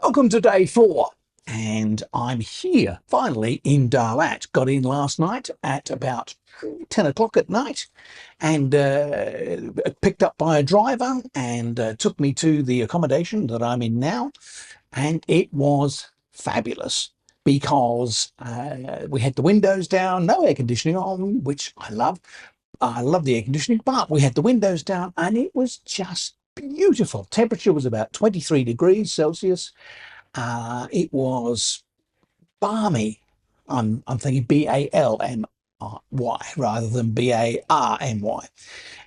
Welcome to day 4, and I'm here finally in Dalat. Got in last night at about 10 o'clock at night and picked up by a driver and took me to the accommodation that I'm in now, and it was fabulous because we had the windows down, no air conditioning on, which I love. I love the air conditioning, but we had the windows down and it was just beautiful. Temperature was about 23 degrees Celsius. It was balmy. I'm thinking Balmy rather than Barmy,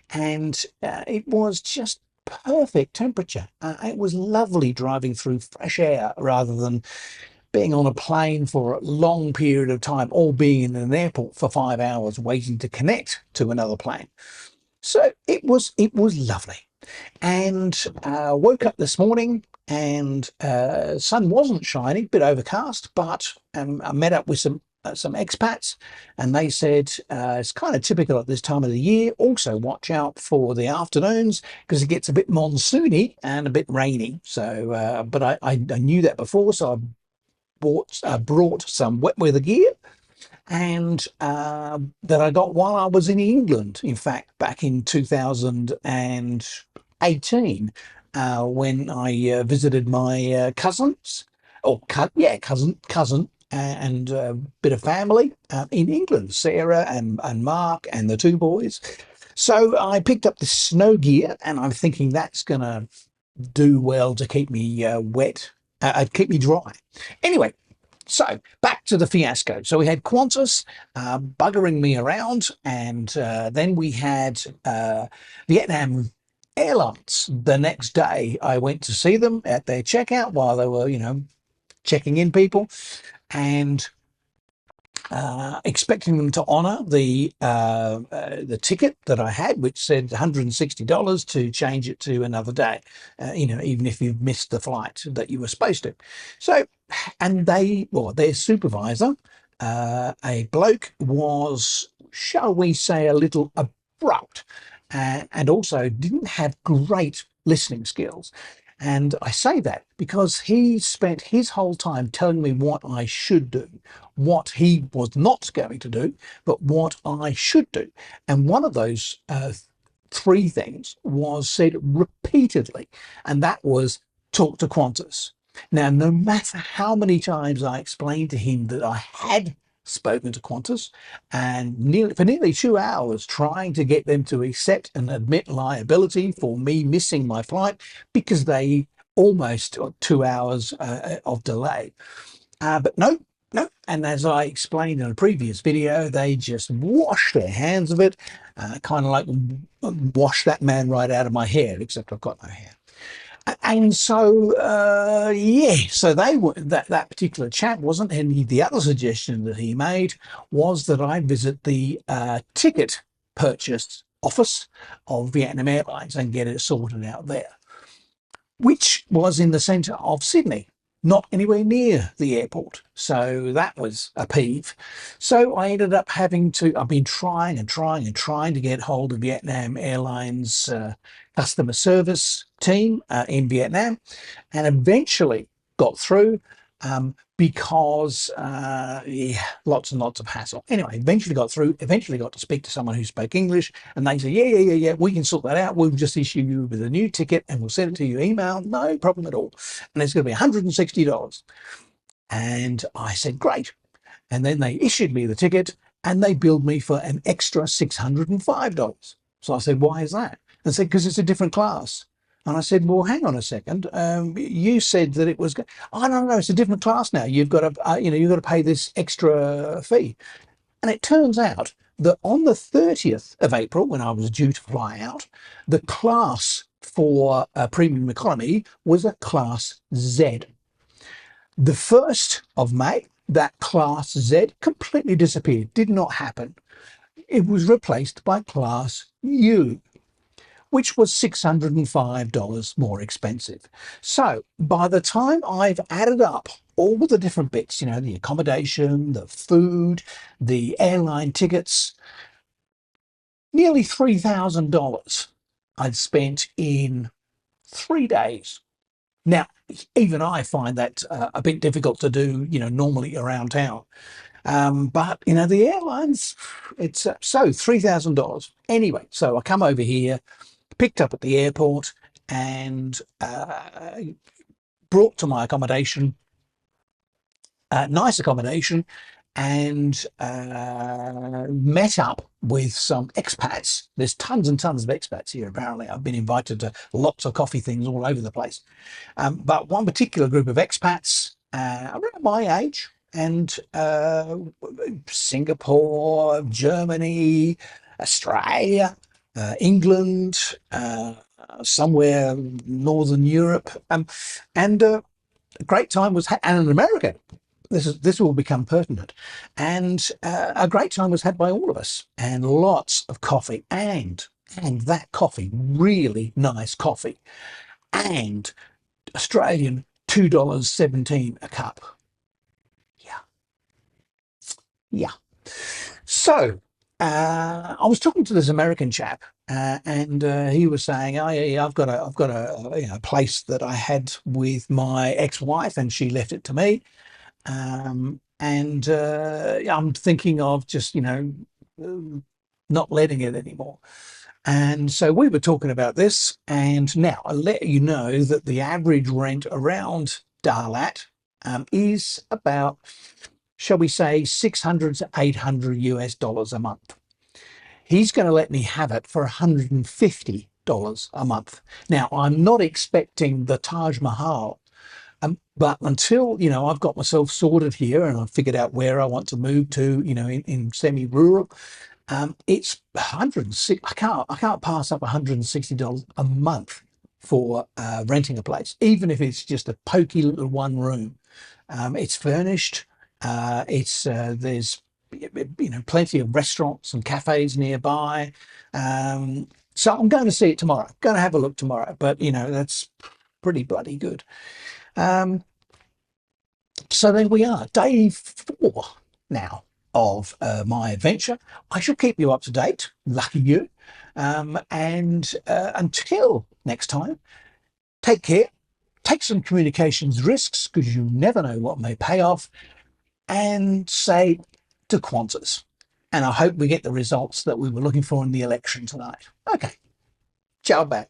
and it was just perfect temperature. It was lovely driving through fresh air rather than being on a plane for a long period of time, or being in an airport for 5 hours waiting to connect to another plane. So it was lovely, and woke up this morning and sun wasn't shining, bit overcast, but I met up with some expats, and they said it's kind of typical at this time of the year. Also, watch out for the afternoons because it gets a bit monsoony and a bit rainy. So, but I knew that before, so I brought some wet weather gear, and that I got while I was in England. In fact, back in 2018, when I visited my cousins, or cousin, and a bit of family in England, Sarah and Mark and the two boys. So I picked up this snow gear, and I'm thinking that's going to do well to keep me keep me dry. Anyway, so back to the fiasco. So we had Qantas buggering me around, and then we had Vietnam Airlines. The next day, I went to see them at their checkout while they were, checking in people, and expecting them to honour the ticket that I had, which said $160 to change it to another day. Even if you've missed the flight that you were supposed to. So, and their supervisor, a bloke, was, shall we say, a little abrupt, and also didn't have great listening skills. And I say that because he spent his whole time telling me what I should do, what he was not going to do, but what I should do. And one of those three things was said repeatedly, and that was talk to Qantas. Now, no matter how many times I explained to him that I had spoken to Qantas, and for nearly 2 hours trying to get them to accept and admit liability for me missing my flight because they almost 2 hours of delay. But no. And as I explained in a previous video, they just washed their hands of it, kind of like wash that man right out of my hair, except I've got no hair. And so, so that particular chap wasn't. And the other suggestion that he made was that I visit the ticket purchase office of Vietnam Airlines and get it sorted out there, which was in the centre of Sydney, not anywhere near the airport. So that was a peeve. So I ended up I've been trying to get hold of Vietnam Airlines customer service team in Vietnam, and eventually got through, because lots and lots of hassle. Anyway, eventually got to speak to someone who spoke English, and they said, yeah, we can sort that out. We'll just issue you with a new ticket and we'll send it to your email. No problem at all. And it's going to be $160. And I said, great. And then they issued me the ticket and they billed me for an extra $605. So I said, why is that? And they said, because it's a different class. And I said, well, hang on a second. You said that it was. I don't know. It's a different class now. You've got to, you've got to pay this extra fee. And it turns out that on the 30th of April, when I was due to fly out, the class for premium economy was a class Z. The 1st of May, that class Z completely disappeared. Did not happen. It was replaced by class U, which was $605 more expensive. So by the time I've added up all the different bits, the accommodation, the food, the airline tickets, nearly $3,000 I'd spent in 3 days. Now, even I find that a bit difficult to do, normally around town. But the airlines, it's so $3,000 anyway. So I come over here, picked up at the airport, and brought to my accommodation, nice accommodation, and met up with some expats. There's tons and tons of expats here, apparently. I've been invited to lots of coffee things all over the place. But one particular group of expats around my age, and Singapore, Germany, Australia, England, somewhere Northern Europe, and a great time was had, and in America. This will become pertinent, and a great time was had by all of us, and lots of coffee, and that coffee, really nice coffee, and Australian $2.17 a cup. Yeah, yeah. So I was talking to this American chap, and he was saying, "Oh yeah, I've got a place that I had with my ex-wife, and she left it to me, and yeah, I'm thinking of just uh, not letting it anymore." And so we were talking about this, and now I'll let you know that the average rent around Darlat is about, shall we say, 600 to 800 US dollars a month. He's going to let me have it for $150 a month. Now, I'm not expecting the Taj Mahal, but until I've got myself sorted here and I've figured out where I want to move to, in semi-rural, it's 106. I can't pass up $160 a month for renting a place, even if it's just a pokey little one room. It's furnished. It's There's plenty of restaurants and cafes nearby. So I'm going to see it tomorrow. Going to have a look tomorrow, but that's pretty bloody good. Um, so there we are, day 4 now of my adventure. I shall keep you up to date. Lucky you. And until next time, take care. Take some communications risks because you never know what may pay off. And say to Qantas. And I hope we get the results that we were looking for in the election tonight. Okay. Ciao back.